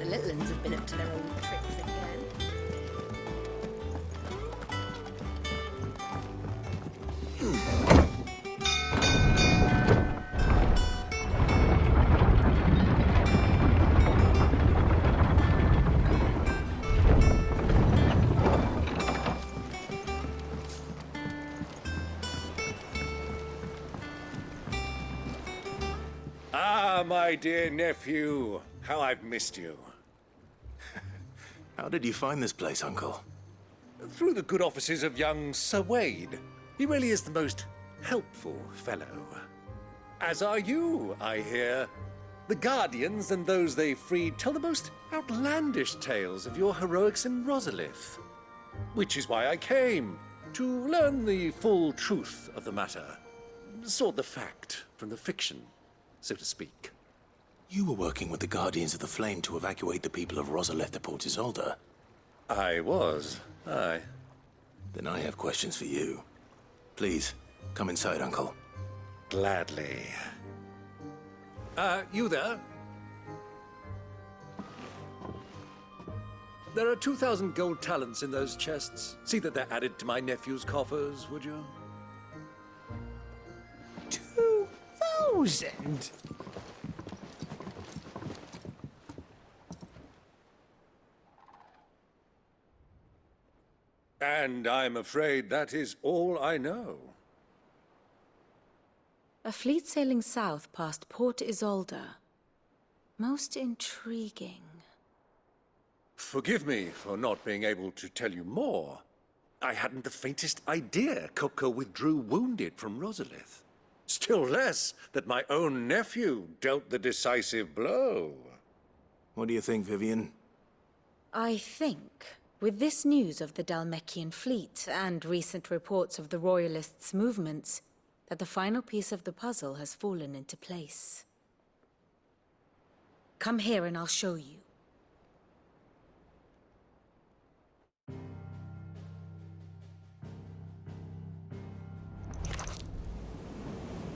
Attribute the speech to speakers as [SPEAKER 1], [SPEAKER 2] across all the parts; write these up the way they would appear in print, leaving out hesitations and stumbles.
[SPEAKER 1] The little uns have been up to their old tricks again.
[SPEAKER 2] Ah, my dear nephew. How I've missed you.
[SPEAKER 3] How did you find this place, Uncle?
[SPEAKER 2] Through the good offices of young Sir Wade. He really is the most helpful fellow. As are you, I hear. The Guardians and those they freed tell the most outlandish tales of your heroics in Rosalith. Which is why I came, to learn the full truth of the matter. Sort the fact from the fiction, so to speak.
[SPEAKER 3] You were working with the Guardians of the Flame to evacuate the people of Rosalith to Port Isolde.
[SPEAKER 2] I was, aye.
[SPEAKER 3] Then I have questions for you. Please, come inside, Uncle.
[SPEAKER 2] Gladly. You there? There are 2,000 gold talents in those chests. See that they're added to my nephew's coffers, would you?
[SPEAKER 1] 2,000?
[SPEAKER 2] And I'm afraid that is all I know.
[SPEAKER 4] A fleet sailing south past Port Isolde. Most intriguing.
[SPEAKER 2] Forgive me for not being able to tell you more. I hadn't the faintest idea Kupka withdrew wounded from Rosalith. Still less that my own nephew dealt the decisive blow.
[SPEAKER 3] What do you think, Vivian?
[SPEAKER 4] I think, with this news of the Dhalmekian fleet and recent reports of the Royalists' movements, that the final piece of the puzzle has fallen into place. Come here and I'll show you.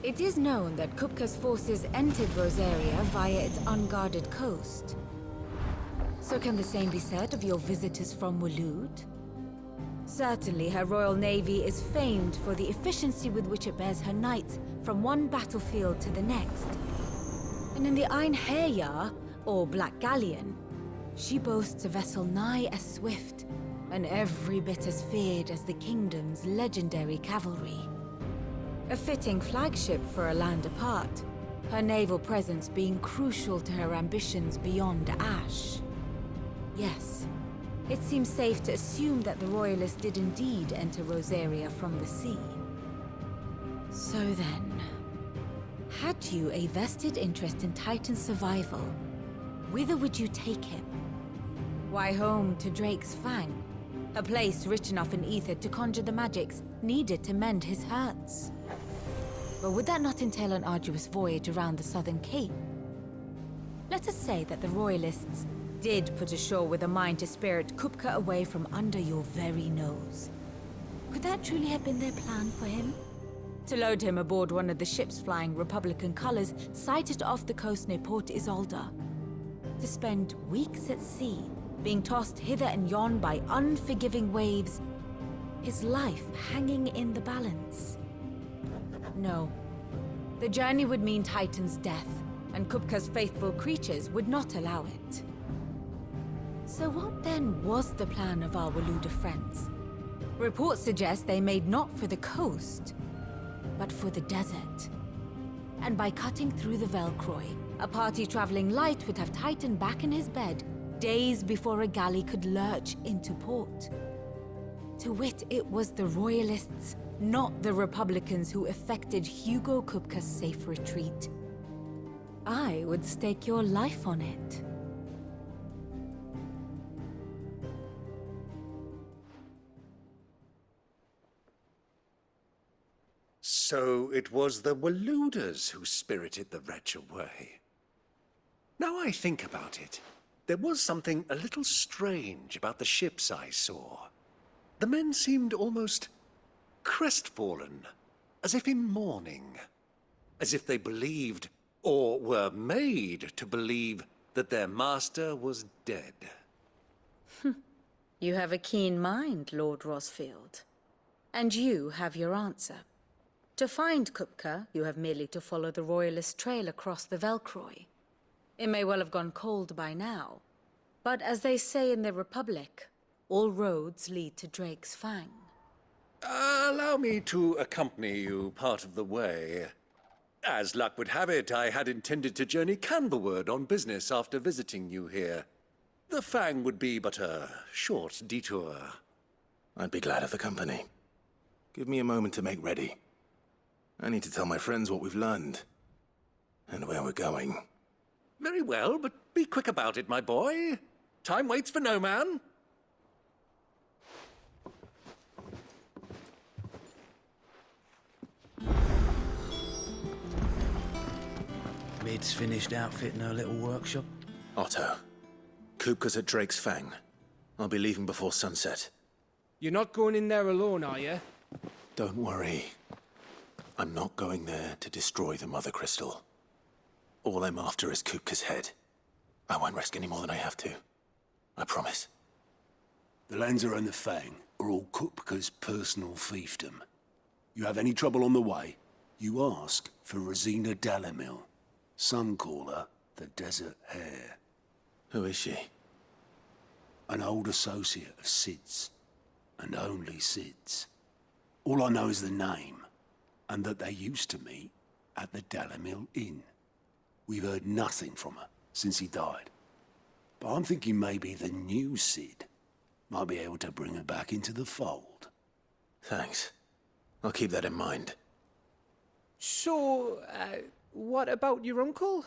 [SPEAKER 4] It is known that Kupka's forces entered Rosaria via its unguarded coast. So can the same be said of your visitors from Waloed? Certainly her Royal Navy is famed for the efficiency with which it bears her knights from one battlefield to the next. And in the Einherjar, or Black Galleon, she boasts a vessel nigh as swift and every bit as feared as the kingdom's legendary cavalry. A fitting flagship for a land apart, her naval presence being crucial to her ambitions beyond Ash. Yes, it seems safe to assume that the Royalists did indeed enter Rosaria from the sea. So then, had you a vested interest in Titan's survival, whither would you take him? Why, home to Drake's Fang, a place rich enough in ether to conjure the magics needed to mend his hurts. But would that not entail an arduous voyage around the southern cape? Let us say that the Royalists did put ashore with a mind to spirit Kupka away from under your very nose. Could that truly have been their plan for him? To load him aboard one of the ships flying Republican colors sighted off the coast near Port Isolde. To spend weeks at sea, being tossed hither and yon by unforgiving waves, his life hanging in the balance. No. The journey would mean Titan's death, and Kupka's faithful creatures would not allow it. So what then was the plan of our Waloeder friends? Reports suggest they made not for the coast, but for the desert. And by cutting through the Velkroy, a party traveling light would have Titan back in his bed days before a galley could lurch into port. To wit, it was the Royalists, not the Republicans, who effected Hugo Kupka's safe retreat. I would stake your life on it.
[SPEAKER 2] So it was the Waloeders who spirited the wretch away. Now I think about it, there was something a little strange about the ships I saw. The men seemed almost crestfallen, as if in mourning, as if they believed, or were made to believe, that their master was dead.
[SPEAKER 4] You have a keen mind, Lord Rosfield. And you have your answer. To find Kupka, you have merely to follow the Royalist trail across the Velkroy. It may well have gone cold by now, but as they say in the Republic, all roads lead to Drake's Fang.
[SPEAKER 2] Allow me to accompany you part of the way. As luck would have it, I had intended to journey Canberward on business after visiting you here. The Fang would be but a short detour.
[SPEAKER 3] I'd be glad of the company. Give me a moment to make ready. I need to tell my friends what we've learned. And where we're going.
[SPEAKER 2] Very well, but be quick about it, my boy. Time waits for no man.
[SPEAKER 5] Mid's finished outfitting her little workshop.
[SPEAKER 3] Otto, Kupka's at Drake's Fang. I'll be leaving before sunset.
[SPEAKER 6] You're not going in there alone, are you?
[SPEAKER 3] Don't worry. I'm not going there to destroy the Mother Crystal. All I'm after is Kupka's head. I won't risk any more than I have to. I promise.
[SPEAKER 7] The Lancer and the Fang are all Kupka's personal fiefdom. You have any trouble on the way, you ask for Rosina Dalimil. Some call her the Desert Hare.
[SPEAKER 3] Who is she?
[SPEAKER 7] An old associate of Sid's, and only Sid's. All I know is the name, and that they used to meet at the Dalimil Inn. We've heard nothing from her since he died. But I'm thinking maybe the new Sid might be able to bring her back into the fold.
[SPEAKER 3] Thanks. I'll keep that in mind.
[SPEAKER 6] So, what about your uncle?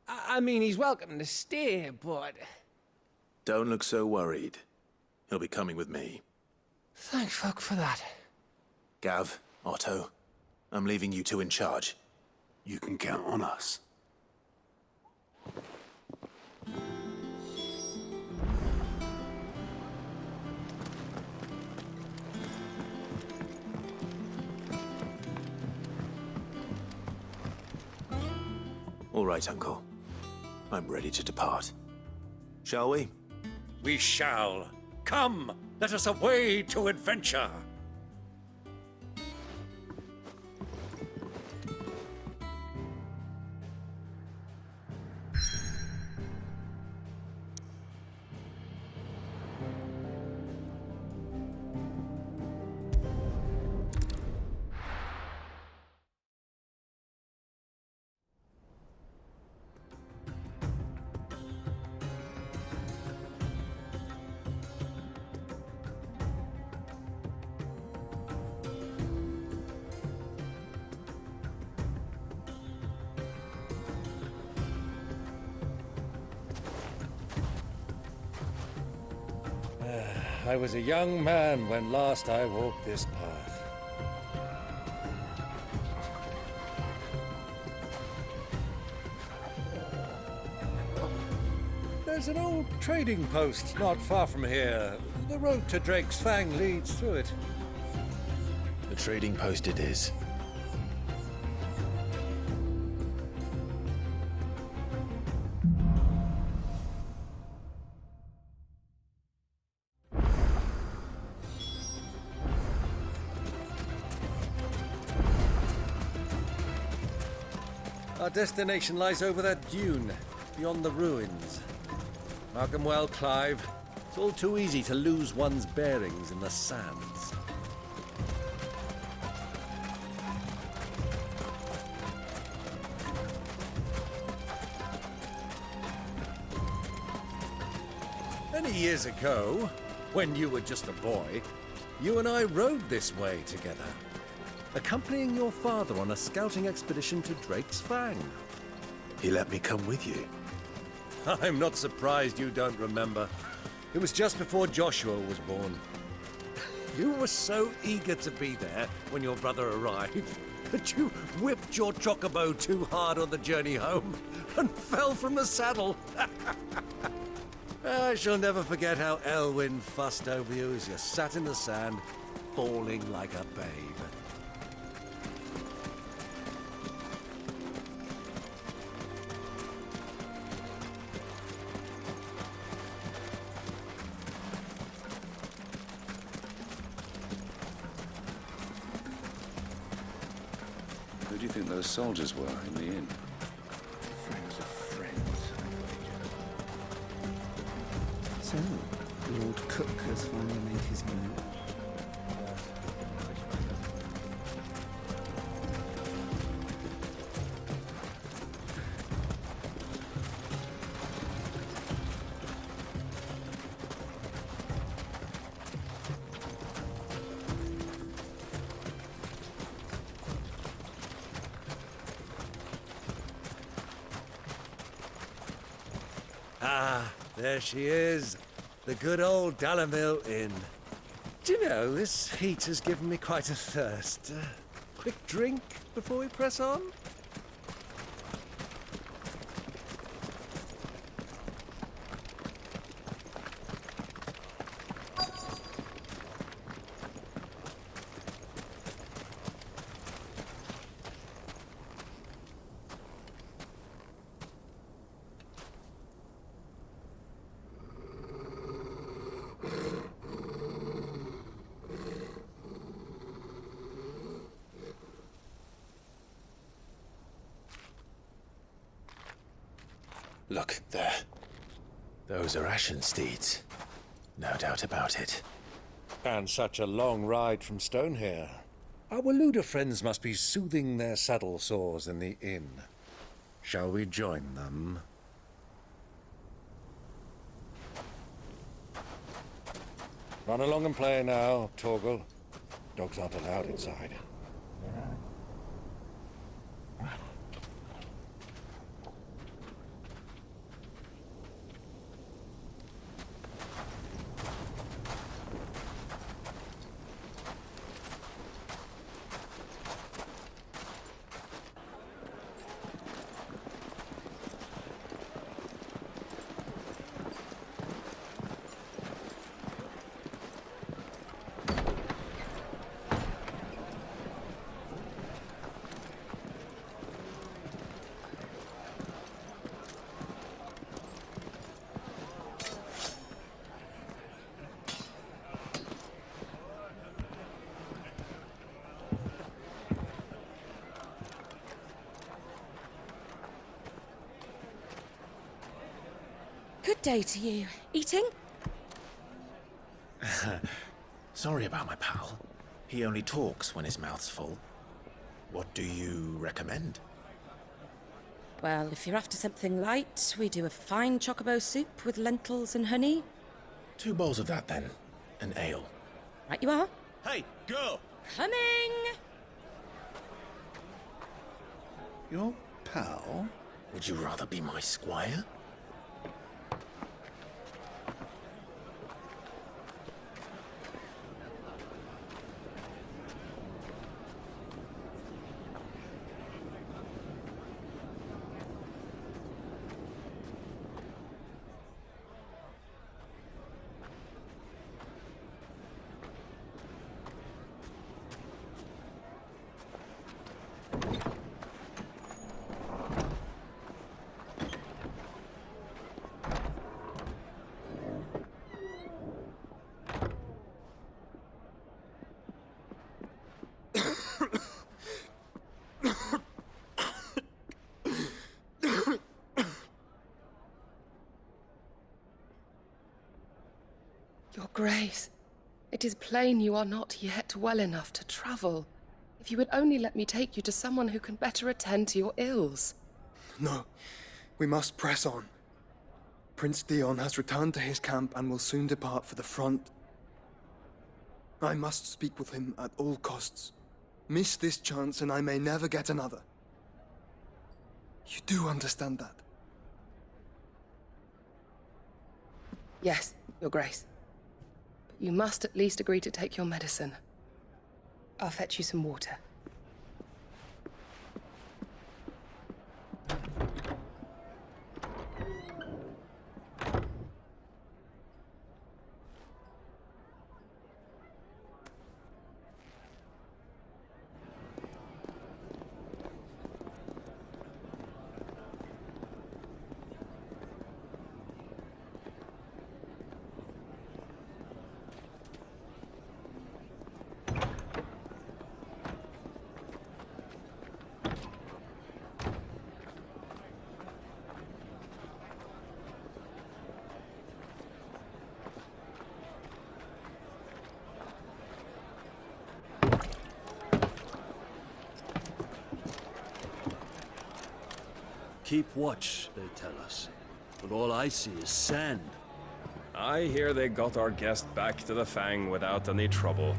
[SPEAKER 6] I mean, he's welcome to stay, but...
[SPEAKER 3] Don't look so worried. He'll be coming with me.
[SPEAKER 6] Thank fuck for that.
[SPEAKER 3] Gav, Otto, I'm leaving you two in charge.
[SPEAKER 7] You can count on us.
[SPEAKER 3] All right, Uncle. I'm ready to depart. Shall we?
[SPEAKER 2] We shall. Come, let us away to adventure. I was a young man when last I walked this path. There's an old trading post not far from here. The road to Drake's Fang leads through it.
[SPEAKER 3] The trading post it is.
[SPEAKER 2] Our destination lies over that dune, beyond the ruins. Mark 'em well, Clive. It's all too easy to lose one's bearings in the sands. Many years ago, when you were just a boy, you and I rode this way together, accompanying your father on a scouting expedition to Drake's Fang.
[SPEAKER 3] He let me come with you.
[SPEAKER 2] I'm not surprised you don't remember. It was just before Joshua was born. You were so eager to be there when your brother arrived. that you whipped your chocobo too hard on the journey home and fell from the saddle. I shall never forget how Elwyn fussed over you as you sat in the sand, bawling like a babe.
[SPEAKER 8] Who do you think those soldiers were in the inn?
[SPEAKER 5] Friends of friends, I wager.
[SPEAKER 6] So, Lord Cook has finally made his move.
[SPEAKER 2] Ah, there she is. The good old Dalimil Inn. Do you know, this heat has given me quite a thirst. Quick drink before we press on?
[SPEAKER 3] Look, there. Those are ashen steeds. No doubt about it.
[SPEAKER 2] And such a long ride from Stone here. Our Waloeder friends must be soothing their saddle sores in the inn. Shall we join them? Run along and play now, Torgal. Dogs aren't allowed inside.
[SPEAKER 1] Good day to you. Eating?
[SPEAKER 3] Sorry about my pal. He only talks when his mouth's full. What do you recommend?
[SPEAKER 1] Well, if you're after something light, we do a fine chocobo soup with lentils and honey.
[SPEAKER 3] 2 bowls of that, then. An ale.
[SPEAKER 1] Right you are.
[SPEAKER 3] Hey, girl!
[SPEAKER 1] Coming!
[SPEAKER 5] Your pal?
[SPEAKER 3] Would you rather be my squire?
[SPEAKER 9] Your Grace, it is plain you are not yet well enough to travel. If you would only let me take you to someone who can better attend to your ills.
[SPEAKER 10] No, we must press on. Prince Dion has returned to his camp and will soon depart for the front. I must speak with him at all costs. Miss this chance and I may never get another. You do understand that?
[SPEAKER 9] Yes, Your Grace. But you must at least agree to take your medicine. I'll fetch you some water.
[SPEAKER 11] keep watch, they tell us. But all I see is sand.
[SPEAKER 12] I hear they got our guest back to the Fang without any trouble.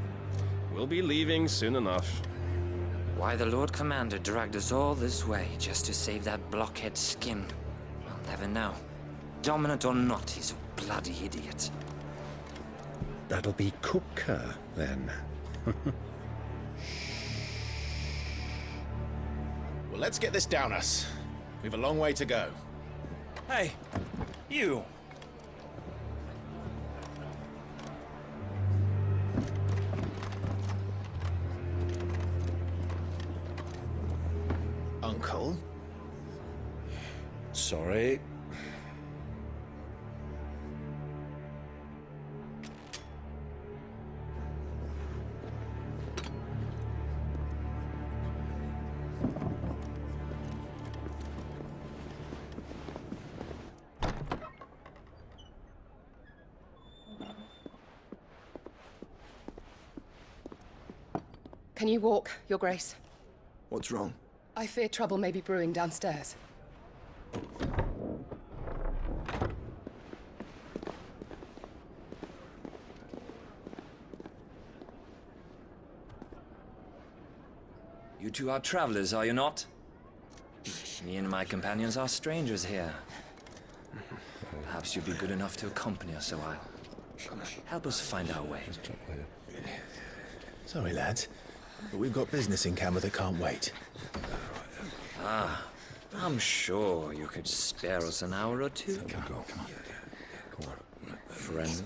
[SPEAKER 12] We'll be leaving soon enough.
[SPEAKER 13] Why the Lord Commander dragged us all this way just to save that blockhead skin, I'll never know. Dominant or not, he's a bloody idiot.
[SPEAKER 2] That'll be Kupka, then.
[SPEAKER 3] Well, let's get this down us. We've a long way to go.
[SPEAKER 5] Hey, you!
[SPEAKER 3] Uncle?
[SPEAKER 2] Sorry.
[SPEAKER 9] Can you walk, Your Grace?
[SPEAKER 10] What's wrong?
[SPEAKER 9] I fear trouble may be brewing downstairs.
[SPEAKER 13] You two are travelers, are you not? Me and my companions are strangers here. Perhaps you'd be good enough to accompany us a while. Help us find our way.
[SPEAKER 3] Sorry, lads, but we've got business in camera that can't wait.
[SPEAKER 13] Ah, I'm sure you could spare us an hour or two.
[SPEAKER 3] Come on.
[SPEAKER 13] Friend.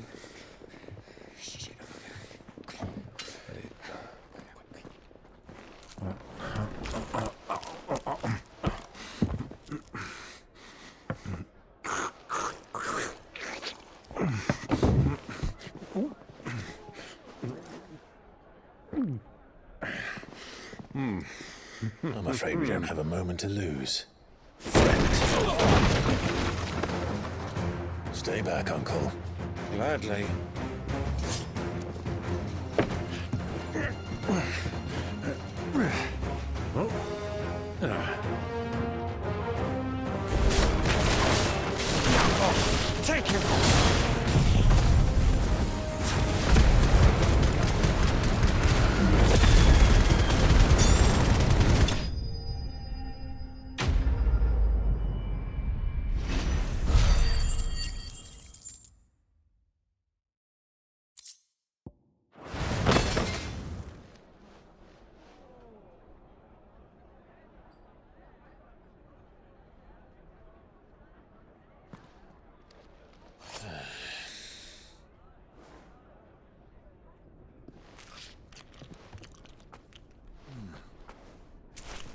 [SPEAKER 3] I'm afraid we don't have a moment to lose. Stay back, Uncle.
[SPEAKER 2] Gladly.
[SPEAKER 11] Take him!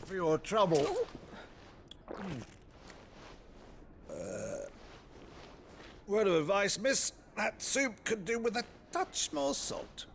[SPEAKER 14] For your trouble. Word of advice, miss. That soup could do with a touch more salt.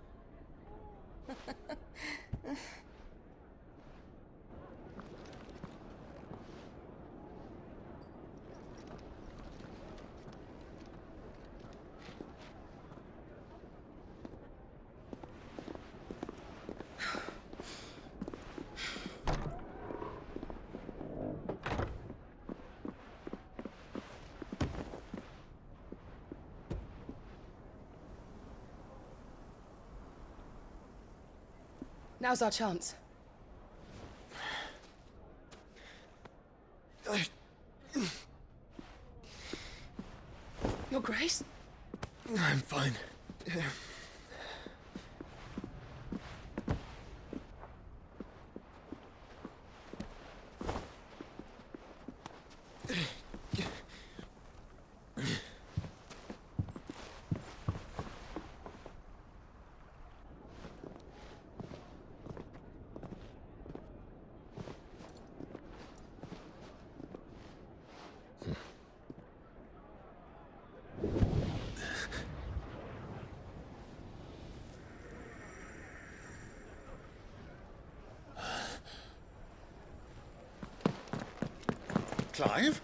[SPEAKER 9] Now's our chance. Your Grace?
[SPEAKER 10] I'm fine.
[SPEAKER 14] Clive?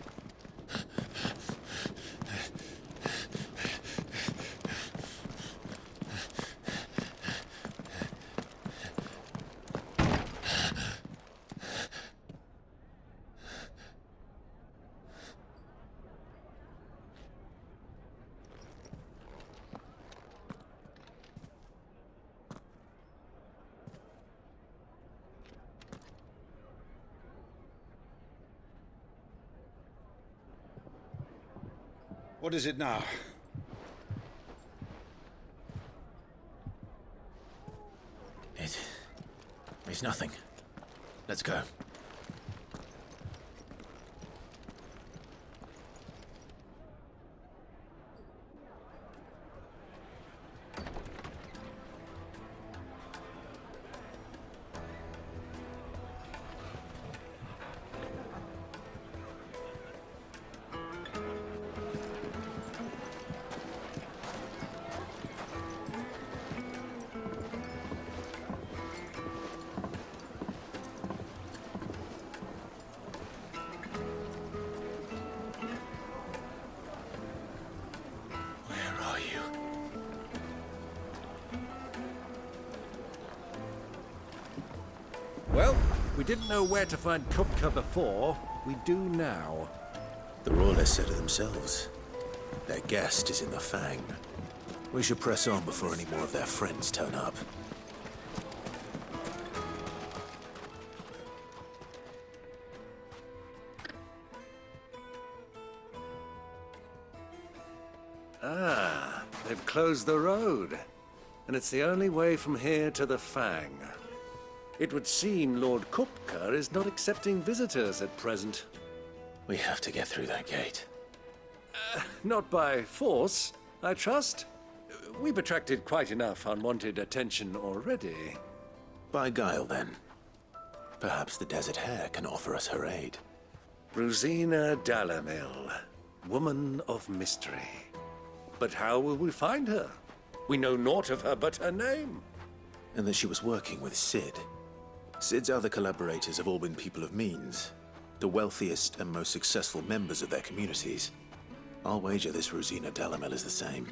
[SPEAKER 14] What is it now?
[SPEAKER 3] It's nothing. Let's go.
[SPEAKER 2] Well, we didn't know where to find Kupka before. We do now.
[SPEAKER 3] The Royalists said it themselves. Their guest is in the Fang. We should press on before any more of their friends turn up.
[SPEAKER 2] Ah, they've closed the road. And it's the only way from here to the Fang. It would seem Lord Kupka is not accepting visitors at present.
[SPEAKER 3] We have to get through that gate.
[SPEAKER 2] Not by force, I trust. We've attracted quite enough unwanted attention already.
[SPEAKER 3] By guile, then. Perhaps the Desert Hare can offer us her aid.
[SPEAKER 2] Rosina Dalimil, woman of mystery. But how will we find her? We know naught of her but her name.
[SPEAKER 3] And that she was working with Sid. Sid's other collaborators have all been people of means, the wealthiest and most successful members of their communities. I'll wager this Rosina Dalimil is the same.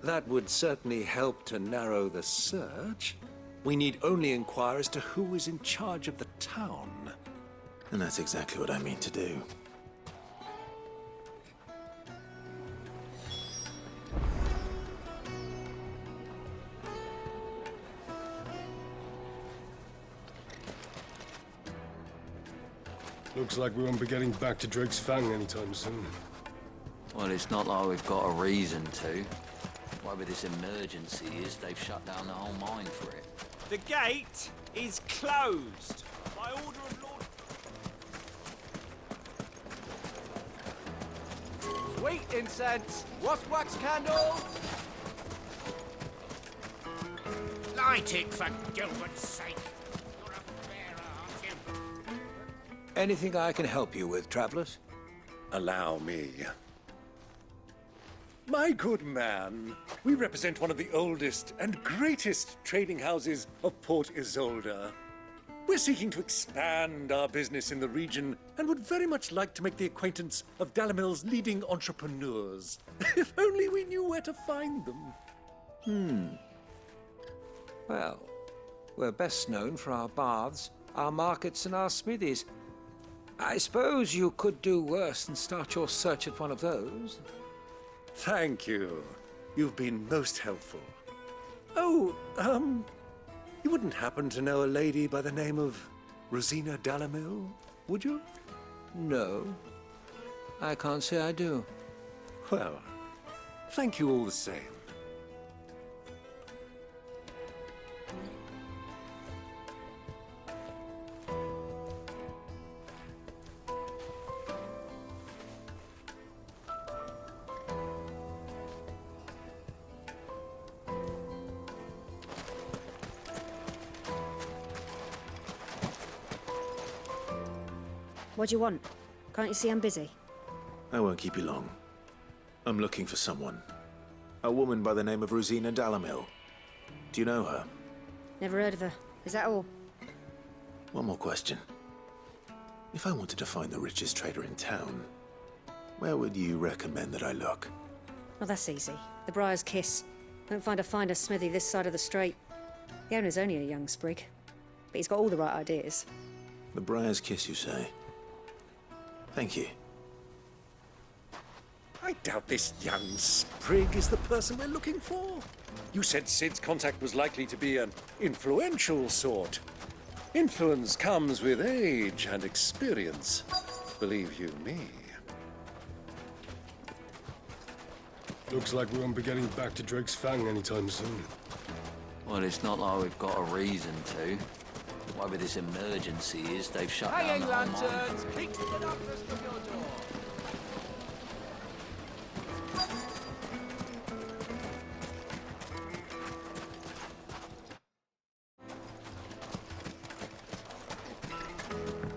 [SPEAKER 2] That would certainly help to narrow the search. We need only inquire as to who is in charge of the town.
[SPEAKER 3] And that's exactly what I mean to do.
[SPEAKER 12] Looks like we won't be getting back to Drake's Fang anytime soon.
[SPEAKER 15] Well, it's not like we've got a reason to. Whatever this emergency is, they've shut down the whole mine for it.
[SPEAKER 16] The gate is closed by order of Lord...
[SPEAKER 6] Sweet incense! What's wax candle?
[SPEAKER 14] Light it, for Gilbert's sake. You're a bearer, aren't you?
[SPEAKER 2] Anything I can help you with, travelers? Allow me. My good man, we represent one of the oldest and greatest trading houses of Port Isolde. We're seeking to expand our business in the region and would very much like to make the acquaintance of Dalimil's leading entrepreneurs. If only we knew where to find them.
[SPEAKER 6] Well, we're best known for our baths, our markets, and our smithies. I suppose you could do worse than start your search at one of those.
[SPEAKER 2] Thank you. You've been most helpful. Oh, you wouldn't happen to know a lady by the name of Rosina Dalimil, would you?
[SPEAKER 6] No. I can't say I do.
[SPEAKER 2] Well, thank you all the same.
[SPEAKER 17] What do you want? Can't you see I'm busy?
[SPEAKER 3] I won't keep you long. I'm looking for someone. A woman by the name of Rosina Dalimil. Do you know her?
[SPEAKER 17] Never heard of her. Is that all?
[SPEAKER 3] One more question. If I wanted to find the richest trader in town, where would you recommend that I look?
[SPEAKER 17] Well, that's easy. The Briar's Kiss. Won't find a finer smithy this side of the strait. The owner's only a young sprig, but he's got all the right ideas.
[SPEAKER 3] The Briar's Kiss, you say? Thank you.
[SPEAKER 2] I doubt this young sprig is the person we're looking for. You said Sid's contact was likely to be an influential sort. Influence comes with age and experience, believe you me.
[SPEAKER 11] Looks like we won't be getting back to Drake's Fang anytime soon.
[SPEAKER 15] Well, it's not like we've got a reason to. Whatever this emergency is, they've shut down the whole mine.
[SPEAKER 16] Keep it up, rest of your door.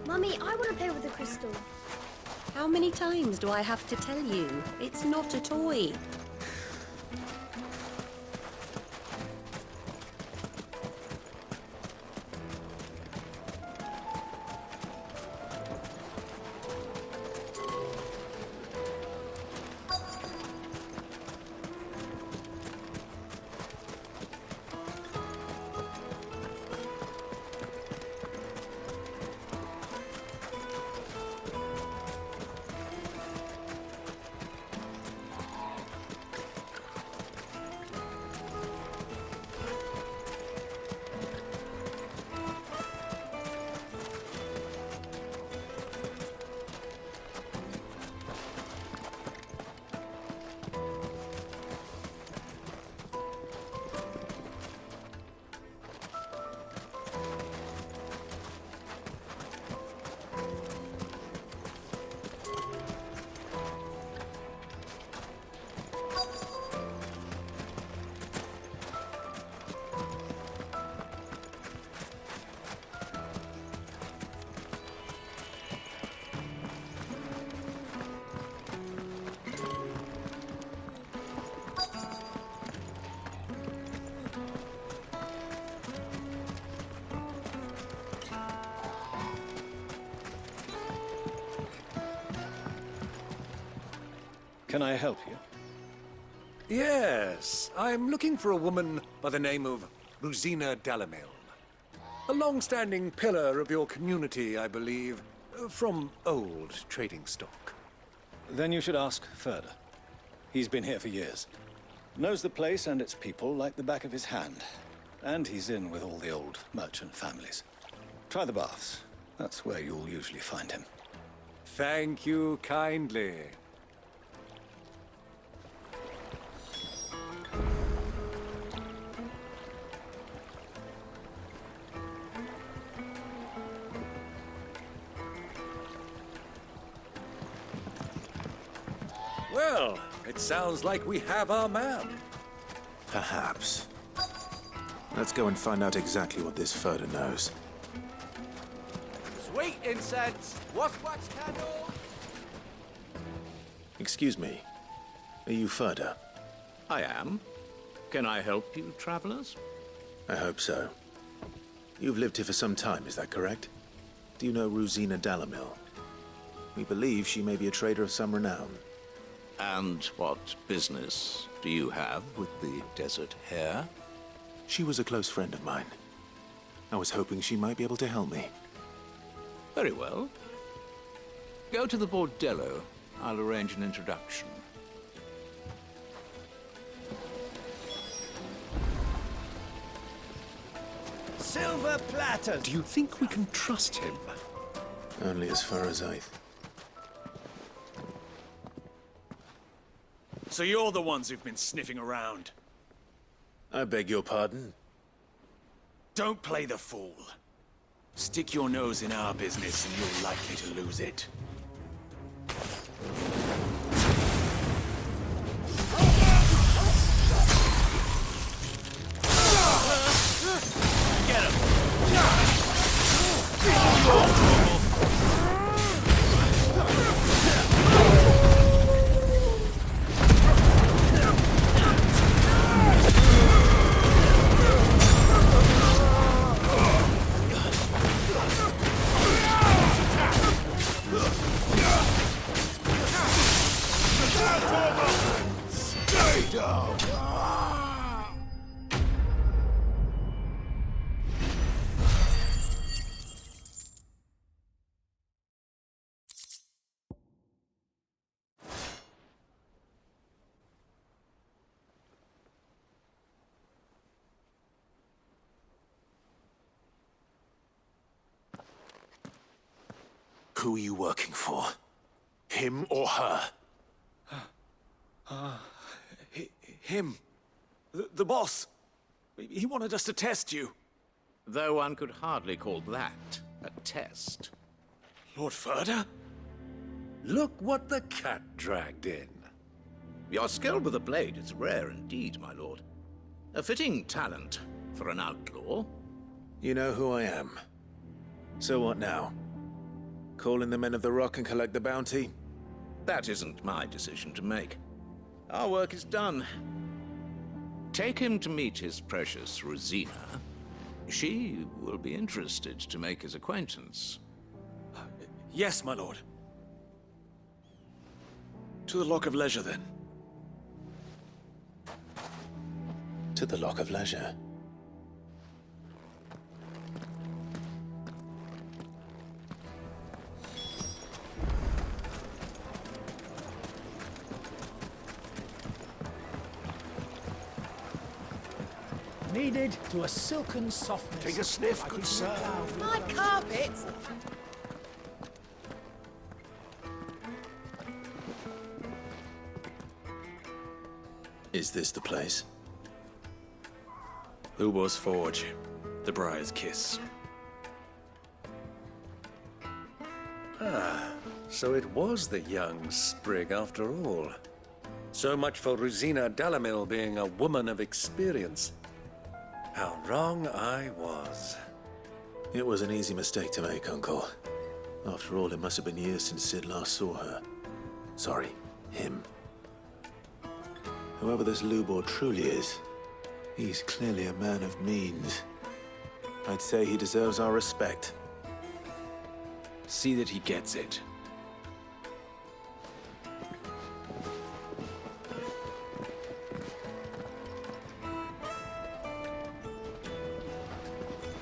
[SPEAKER 18] Mummy, I want to play with the crystal.
[SPEAKER 19] How many times do I have to tell you? It's not a toy.
[SPEAKER 14] Can I help you?
[SPEAKER 2] Yes, I'm looking for a woman by the name of Rosina Dalimil. A long-standing pillar of your community, I believe, from old trading stock.
[SPEAKER 14] Then you should ask further. He's been here for years. Knows the place and its people like the back of his hand. And he's in with all the old merchant families. Try the baths. That's where you'll usually find him.
[SPEAKER 2] Thank you kindly. Well, it sounds like we have our man.
[SPEAKER 3] Perhaps. Let's go and find out exactly what this Furder knows.
[SPEAKER 16] Sweet incense, wax candle.
[SPEAKER 3] Excuse me. Are you Furder?
[SPEAKER 20] I am. Can I help you, travelers?
[SPEAKER 3] I hope so. You've lived here for some time, is that correct? Do you know Rosina Dalimil? We believe she may be a trader of some renown.
[SPEAKER 20] And what business do you have with the desert hare?
[SPEAKER 3] She was a close friend of mine. I was hoping she might be able to help me.
[SPEAKER 20] Very well. Go to the bordello. I'll arrange an introduction.
[SPEAKER 14] Silver platter!
[SPEAKER 2] Do you think we can trust him?
[SPEAKER 3] Only as far as
[SPEAKER 14] So you're the ones who've been sniffing around.
[SPEAKER 3] I beg your pardon?
[SPEAKER 14] Don't play the fool. Stick your nose in our business and you're likely to lose it. Get him!
[SPEAKER 3] Who are you working for? Him or her?
[SPEAKER 16] Him. The boss. He wanted us to test you.
[SPEAKER 20] Though one could hardly call that a test.
[SPEAKER 16] Lord Ferda?
[SPEAKER 2] Look what the cat dragged in.
[SPEAKER 20] Your skill with a blade is rare indeed, my lord. A fitting talent for an outlaw.
[SPEAKER 3] You know who I am. So what now? Call in the Men of the Rock and collect the bounty?
[SPEAKER 20] That isn't my decision to make. Our work is done. Take him to meet his precious Rosina. She will be interested to make his acquaintance.
[SPEAKER 16] Yes, my lord. To the Lock of Leisure, then.
[SPEAKER 3] To the Lock of Leisure.
[SPEAKER 11] Kneaded to a silken softness.
[SPEAKER 7] Take a sniff, good sir.
[SPEAKER 19] My carpets!
[SPEAKER 3] Is this the place?
[SPEAKER 12] Lubo's Forge. The Briar's Kiss.
[SPEAKER 2] Ah, so it was the young sprig after all. So much for Rosina Dalimil being a woman of experience. How wrong I was.
[SPEAKER 3] It was an easy mistake to make, Uncle. After all, it must have been years since Sid last saw her. Sorry, him. Whoever this Lubor truly is, he's clearly a man of means. I'd say he deserves our respect.
[SPEAKER 16] See that he gets it.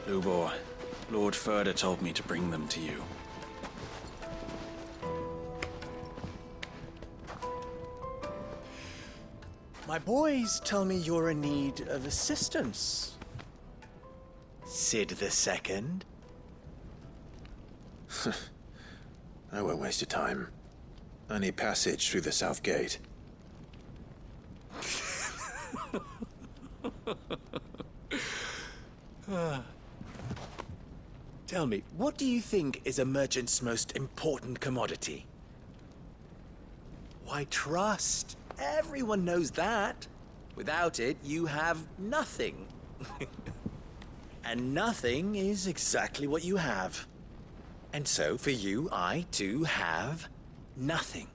[SPEAKER 16] Lubor, Lord Ferda told me to bring them to you.
[SPEAKER 21] My boys tell me you're in need of assistance. Sid the Second?
[SPEAKER 3] I won't waste your time. I need passage through the south gate.
[SPEAKER 21] Tell me, what do you think is a merchant's most important commodity? Why, trust. Everyone knows that. Without it, you have nothing. And nothing is exactly what you have. And so, for you, I, too, have nothing.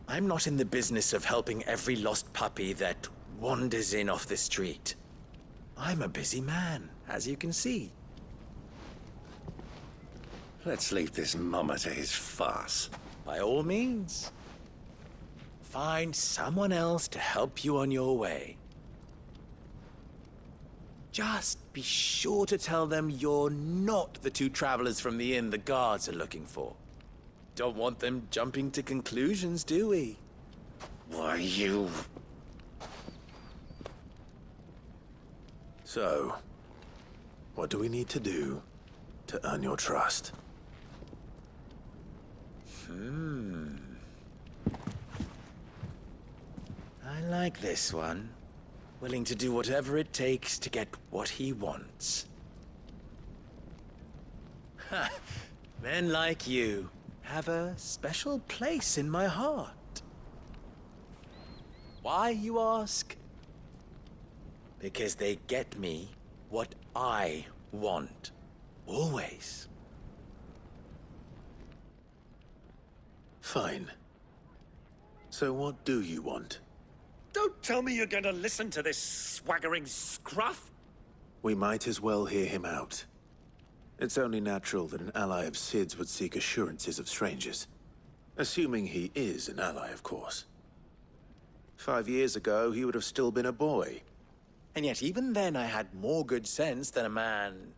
[SPEAKER 21] I'm not in the business of helping every lost puppy that wanders in off the street. I'm a busy man, as you can see.
[SPEAKER 2] Let's leave this mummer to his farce.
[SPEAKER 21] By all means. Find someone else to help you on your way. Just be sure to tell them you're not the two travelers from the inn the guards are looking for. Don't want them jumping to conclusions, do we?
[SPEAKER 2] Why, you...
[SPEAKER 3] So, what do we need to do to earn your trust?
[SPEAKER 21] I like this one. Willing to do whatever it takes to get what he wants. Ha! Men like you have a special place in my heart. Why, you ask? Because they get me what I want. Always.
[SPEAKER 3] Fine. So what do you want?
[SPEAKER 2] Don't tell me you're going to listen to this swaggering scruff!
[SPEAKER 3] We might as well hear him out. It's only natural that an ally of Sid's would seek assurances of strangers. Assuming he is an ally, of course. 5 years ago, he would have still been a boy.
[SPEAKER 21] And yet even then I had more good sense than a man,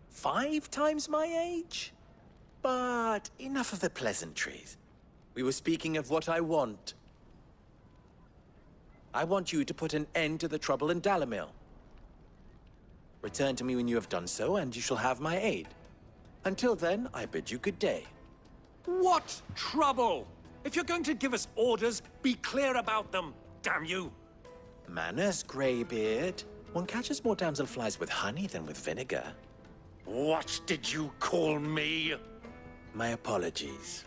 [SPEAKER 21] 5 times my age? But enough of the pleasantries. We were speaking of what I want. I want you to put an end to the trouble in Dalimil. Return to me when you have done so, and you shall have my aid. Until then, I bid you good day.
[SPEAKER 2] What trouble? If you're going to give us orders, be clear about them, damn you!
[SPEAKER 21] Manners, greybeard. One catches more damselflies with honey than with vinegar.
[SPEAKER 2] What did you call me?
[SPEAKER 21] My apologies.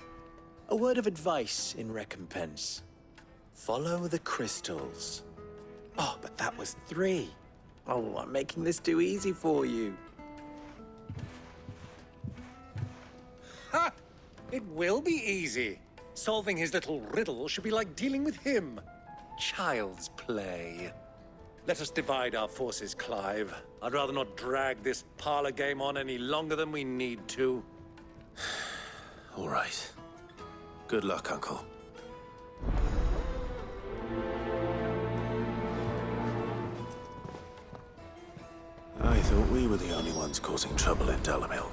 [SPEAKER 21] A word of advice in recompense. Follow the crystals. Oh, but that was 3. Oh, I'm making this too easy for you.
[SPEAKER 2] Ha! It will be easy. Solving his little riddle should be like dealing with him. Child's play. Let us divide our forces, Clive. I'd rather not drag this parlor game on any longer than we need to.
[SPEAKER 3] All right. Good luck, Uncle. I thought we were the only ones causing trouble in Dalimil.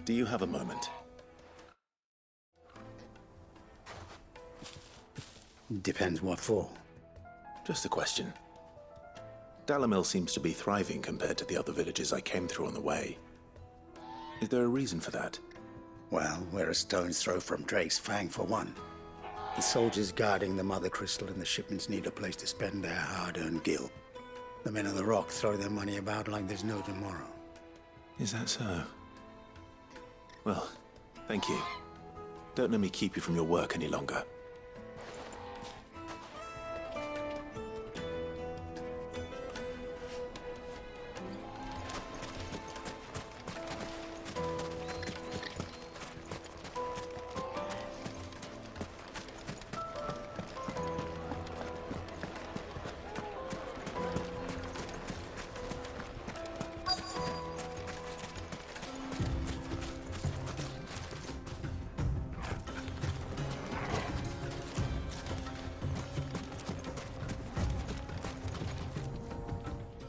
[SPEAKER 3] Do you have a moment?
[SPEAKER 11] Depends what for.
[SPEAKER 3] Just a question. Dalimil seems to be thriving compared to the other villages I came through on the way. Is there a reason for that?
[SPEAKER 11] Well, we're a stone's throw from Drake's Fang, for one. The soldiers guarding the Mother Crystal and the shipments need a place to spend their hard-earned gil. The men of the Rock throw their money about like there's no tomorrow.
[SPEAKER 3] Is that so? Well, thank you. Don't let me keep you from your work any longer.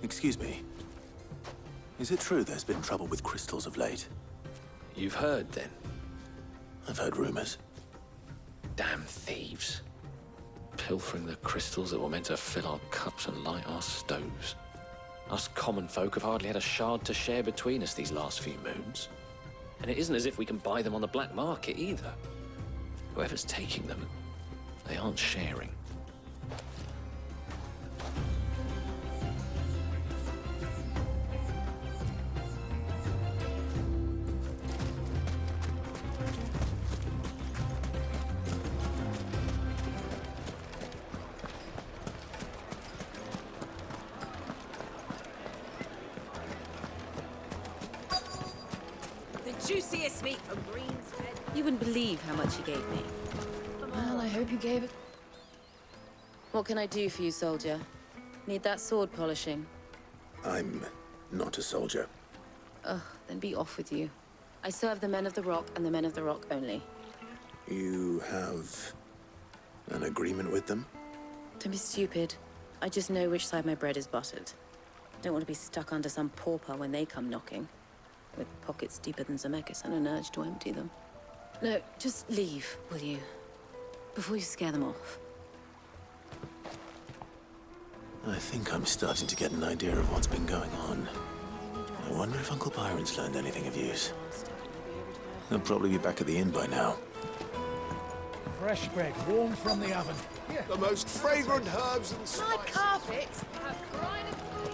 [SPEAKER 3] Excuse me. Is it true there's been trouble with crystals of late?
[SPEAKER 4] You've heard, then?
[SPEAKER 3] I've heard rumors.
[SPEAKER 4] Damn thieves. Pilfering the crystals that were meant to fill our cups and light our stoves. Us common folk have hardly had a shard to share between us these last few moons. And it isn't as if we can buy them on the black market, either. Whoever's taking them, they aren't sharing.
[SPEAKER 1] Juiciest meat from Greensfed. You wouldn't believe how much he gave me.
[SPEAKER 9] Well, I hope you gave it.
[SPEAKER 1] What can I do for you, soldier? Need that sword polishing?
[SPEAKER 3] I'm not a soldier.
[SPEAKER 1] Ugh, then be off with you. I serve the men of the Rock and the men of the Rock only.
[SPEAKER 3] You have an agreement with them?
[SPEAKER 8] Don't be stupid. I just know which side my bread is buttered. Don't want to be stuck under some pauper when they come knocking. With pockets deeper than Dhalmekia and an urge to empty them. No, just leave, will you? Before you scare them off.
[SPEAKER 3] I think I'm starting to get an idea of what's been going on. I wonder if Uncle Byron's learned anything of use. He'll probably be back at the inn by now.
[SPEAKER 22] Fresh bread, warm from the oven.
[SPEAKER 23] The most fragrant herbs and
[SPEAKER 9] My
[SPEAKER 23] spices.
[SPEAKER 9] carpets have cried away.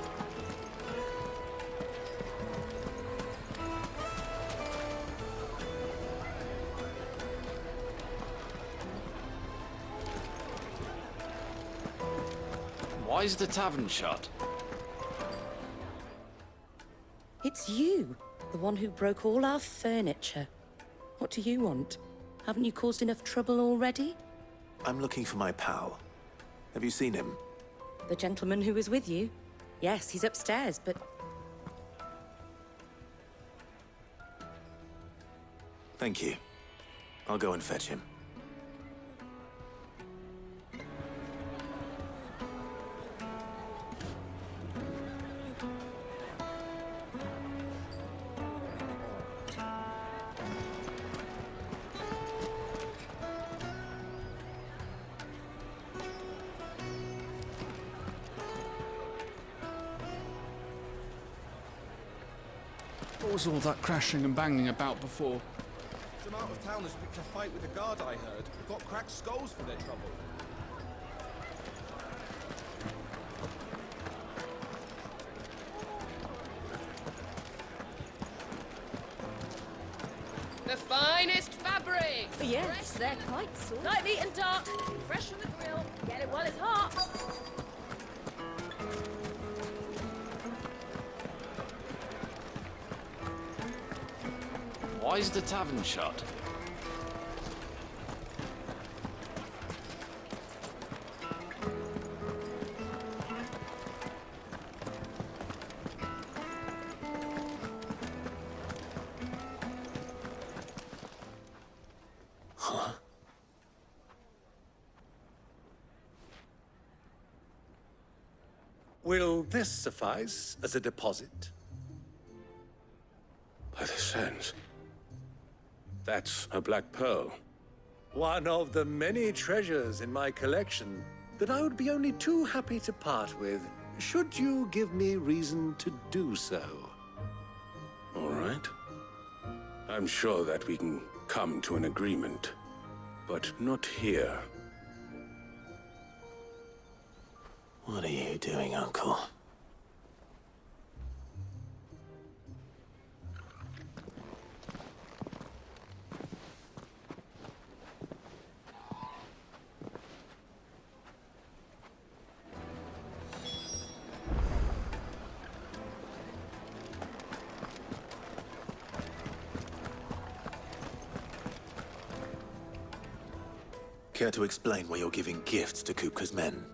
[SPEAKER 4] Why is the tavern shut?
[SPEAKER 1] It's you, the one who broke all our furniture. What do you want? Haven't you caused enough trouble already?
[SPEAKER 3] I'm looking for my pal. Have you seen him?
[SPEAKER 1] The gentleman who was with you? Yes, he's upstairs, but...
[SPEAKER 3] Thank you. I'll go and fetch him.
[SPEAKER 24] What was all that crashing and banging about before?
[SPEAKER 16] Some out-of-towners picked a fight with a guard, I heard. Got cracked skulls for their trouble.
[SPEAKER 9] The finest fabric!
[SPEAKER 19] Yes, they're quite soft.
[SPEAKER 9] Light meat and dark, fresh from the grill. Get it while it's hot.
[SPEAKER 4] Why is the tavern shut?
[SPEAKER 3] Huh?
[SPEAKER 2] Will this suffice as a deposit?
[SPEAKER 7] By the sands. That's a black pearl.
[SPEAKER 2] One of the many treasures in my collection that I would be only too happy to part with, should you give me reason to do so.
[SPEAKER 7] All right. I'm sure that we can come to an agreement, but not here.
[SPEAKER 3] What are you doing, Uncle? Care to explain why you're giving gifts to Kupka's men?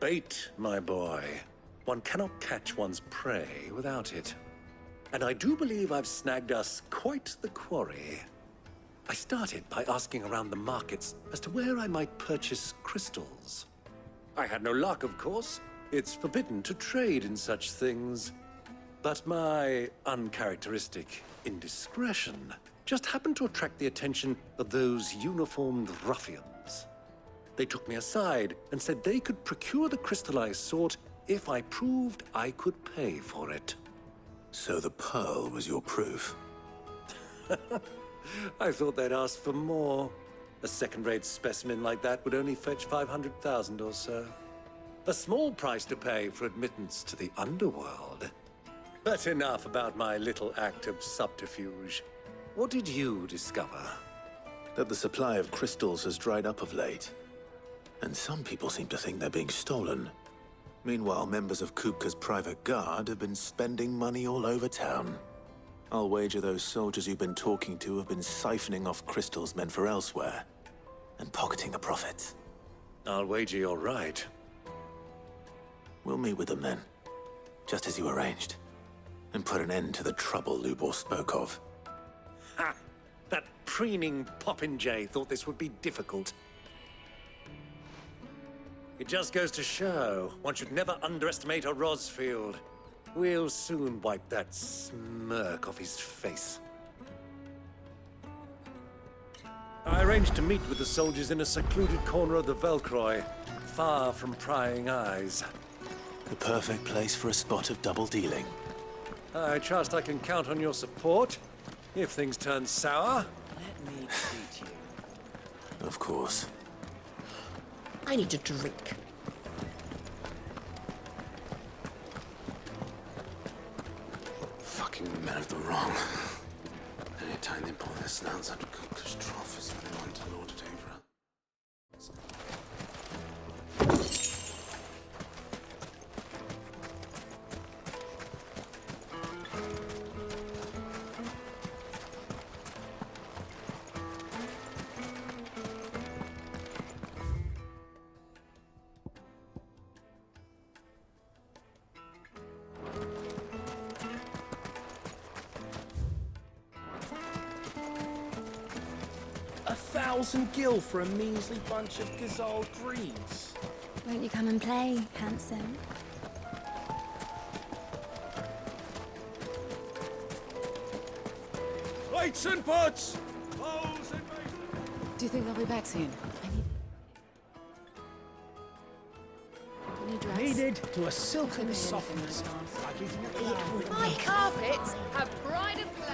[SPEAKER 2] Bait, my boy. One cannot catch one's prey without it. And I do believe I've snagged us quite the quarry. I started by asking around the markets as to where I might purchase crystals. I had no luck, of course. It's forbidden to trade in such things. But my uncharacteristic indiscretion just happened to attract the attention of those uniformed ruffians. They took me aside and said they could procure the crystal I sought if I proved I could pay for it.
[SPEAKER 3] So the pearl was your proof?
[SPEAKER 2] I thought they'd ask for more. A second-rate specimen like that would only fetch 500,000 or so. A small price to pay for admittance to the underworld. But enough about my little act of subterfuge. What did you discover?
[SPEAKER 3] That the supply of crystals has dried up of late. And some people seem to think they're being stolen. Meanwhile, members of Kupka's private guard have been spending money all over town. I'll wager those soldiers you've been talking to have been siphoning off crystals meant for elsewhere, and pocketing the profits.
[SPEAKER 2] I'll wager you're right.
[SPEAKER 3] We'll meet with them then, just as you arranged, and put an end to the trouble Lubor spoke of.
[SPEAKER 2] Ha! That preening popinjay thought this would be difficult. It just goes to show, one should never underestimate a Rosfield. We'll soon wipe that smirk off his face. I arranged to meet with the soldiers in a secluded corner of the Velkroy, far from prying eyes.
[SPEAKER 3] The perfect place for a spot of double dealing.
[SPEAKER 2] I trust I can count on your support, if things turn sour.
[SPEAKER 16] Let me treat you.
[SPEAKER 3] Of course.
[SPEAKER 19] I need a drink.
[SPEAKER 5] Fucking men of the wrong. Anytime they pull their snouts out of Kupka's trough is when they want to lord it over us.
[SPEAKER 16] 1,000 gil for a measly bunch of Gazal greens.
[SPEAKER 6] Won't you come and play, handsome?
[SPEAKER 16] Lights and pots!
[SPEAKER 8] Do you think they'll be back soon? I need a dress.
[SPEAKER 22] Needed to a silken softness, like eating a cloud.
[SPEAKER 8] My carpets have bride of